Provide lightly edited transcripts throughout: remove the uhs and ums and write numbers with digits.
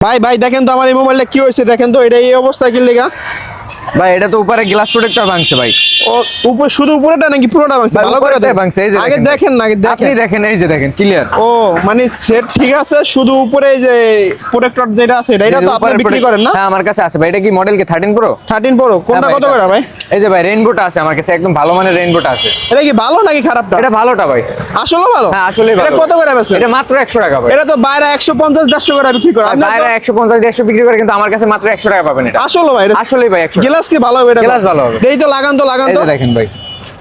ভাই ভাই দেখেন তো আমার এই মোবাইলটা কি হয়েছে, দেখেন তো এটা এই অবস্থা কি লেগা। ভাই এটা তো উপরে গ্লাস প্রোটেক্টর ভাঙছে ভাই। ও উপর শুধু উপরেটা নাকি পুরোটা ভাঙছে? ভাই, ভালো করে উপরেরটা দেখেন ভাঙছে, এই যে আগে দেখেন ভাই। দেখেন না, আগে আপনি দেখেন। দেখেন, এই যে দেখেন ক্লিয়ার। ও মানে সেট ঠিক আছে, শুধু উপরে এই যে প্রোটেক্টর যেটা আছে এটা তো আপনি বিক্রি করেন না? হ্যাঁ আমার কাছে আছে ভাই। এটা কি মডেল কি 13 প্রো? 13 প্রো কোনটা হ্যাঁ ভাই, কত করে ভাই? এই যে ভাই রেইনবোটা আছে আমার কাছে, একদম ভালো মানের রেইনবোটা আছে। এটা কি ভালো নাকি খারাপটা? এটা ভালোটা ভাই। আসলে ভালো? হ্যাঁ আসলেই ভালো। এটা কত করে বেচেন? এটা মাত্র 100 টাকা ভাই। এটা তো বাইরে 150 150 করে বিক্রি করে, আপনি বাইরে 150 150 বিক্রি করে, কিন্তু আমার কাছে মাত্র 100 টাকা পাবেন এটা। আসলে ভাই এটা আসলেই ভাই 100 গ্লাস কি ভালো হবে? এটা গ্লাস ভালো হবে। এই তো লাগান তো লাগান এই তো। যে দেখেন ভাই,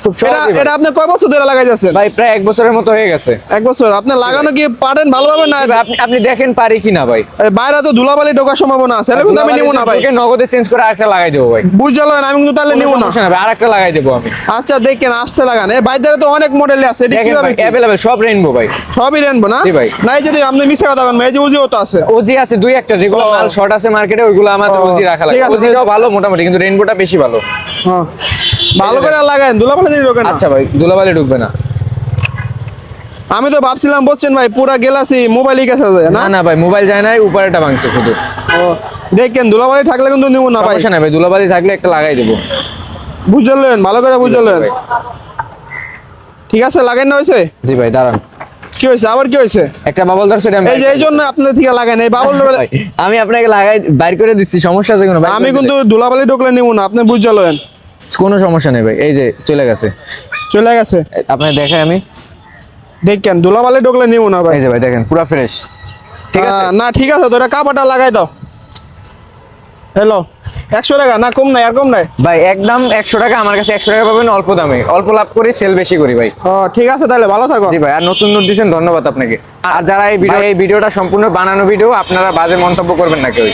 খুব এটা সহজেই এটা ভাই। আপনি কয় বছর ধরে লাগাই যাচ্ছেন? ভাই প্রায় 1 বছরের মতো হয়ে গেছে। 1 বছর। আপনি লাগানো কি পারেন ভালোভাবে না? আপনি আপনি দেখেন পারি কিনা ভাই। বাইরে তো ধুলাবালি ঢোকার সম্ভাবনা আছে, এরকম আমি নিব না ভাই। ওকে নগদে চেঞ্জ করে আরেকটা লাগাই দেবো ভাই। বুঝলেন, আমি কিন্তু তাহলে নিব না। সমস্যা না ভাই, আরেকটা লাগাই দেবো আমি। আচ্ছা দেখেন আসছে লাগান, এই বাইরে তো অনেক মডেল আছে, এটা দেখেন কিভাবে ভাই কি? अवेलेबल সব রেইনবো ভাই। সবই রেনবো না? জি ভাই। নাই যদি আপনি মিছা কথা বলেন, এই যে উজিও তো আছে। ওজি আছে দুই একটা, যেগুলো ও। মাল শর্ট আছে মার্কেটে, ওইগুলো আমাদের ও, ওজি রাখা ঠিক লাগে। আছে। ওজিটাও ভালো মোটামুটি, কিন্তু রেইনবোটা বেশি ভালো। হ্যাঁ ভালো করে লাগান, ধুলাবালি দিয়ে ঢোকেন না। আচ্ছা ভাই, ধুলাবালি ঢুকবে না। আমি তো ভাবছিলাম বলছেন ভাই পুরা গেলাসি মোবাইলই গেছে যায় না। না না ভাই, মোবাইল যায় নাই, উপরেটা ভাঙছে শুধু। ও দেখেন ধুলাবালি থাকলে কিন্তু নিব না ভাই। সমস্যা নাই ভাই, ধুলাবালি থাকলে একটা লাগাই দেবো। বুঝলেন, ভালো করে বুঝলেন। ভাই। ঠিক আছে লাগাই না হয়েছে? জি ভাই দাঁড়ান, কি হয়েছে আবার কি হয়েছে? একটা বাবল ধরছে এটা এই যে এই জন্য আপনাদের থেকে লাগাই না, এই বাবল ভাই, আমি আপনাকে লাগাই বাইর করে দিচ্ছি, সমস্যা আছে কোনো ভাই? আমি কিন্তু ধুলাবালি ঢুকলে নিব না, আপনি বুঝলেন। কোনো সমস্যা নেই ভাই, এই যে চলে গেছে। চলে গেছে আপনাকে দেখাই আমি, দেখেন ধুলাবালি ঢুকলে নিব না ভাই। এই যে ভাই দেখেন পুরো ফ্রেশ। ঠিক আছে না ঠিক আছে তো এটা কাপড়টা লাগাই দাও। হ্যালো 100 টাকা না, কম নাই আর কম নাই? ভাই একদম 100 টাকা, আমার কাছে 100 টাকা পাবেন অল্প দামে। অল্প লাভ করি, সেল বেশি করি ভাই। ও ঠিক আছে তাহলে ভালো থাকো। জি ভাই, আর নতুন নোট দিয়েছেন ধন্যবাদ আপনাকে। আর যারা এই ভিডিওটা সম্পূর্ণ বানানো ভিডিও, আপনারা বাজে মন্তব্য করবেন না কেউ।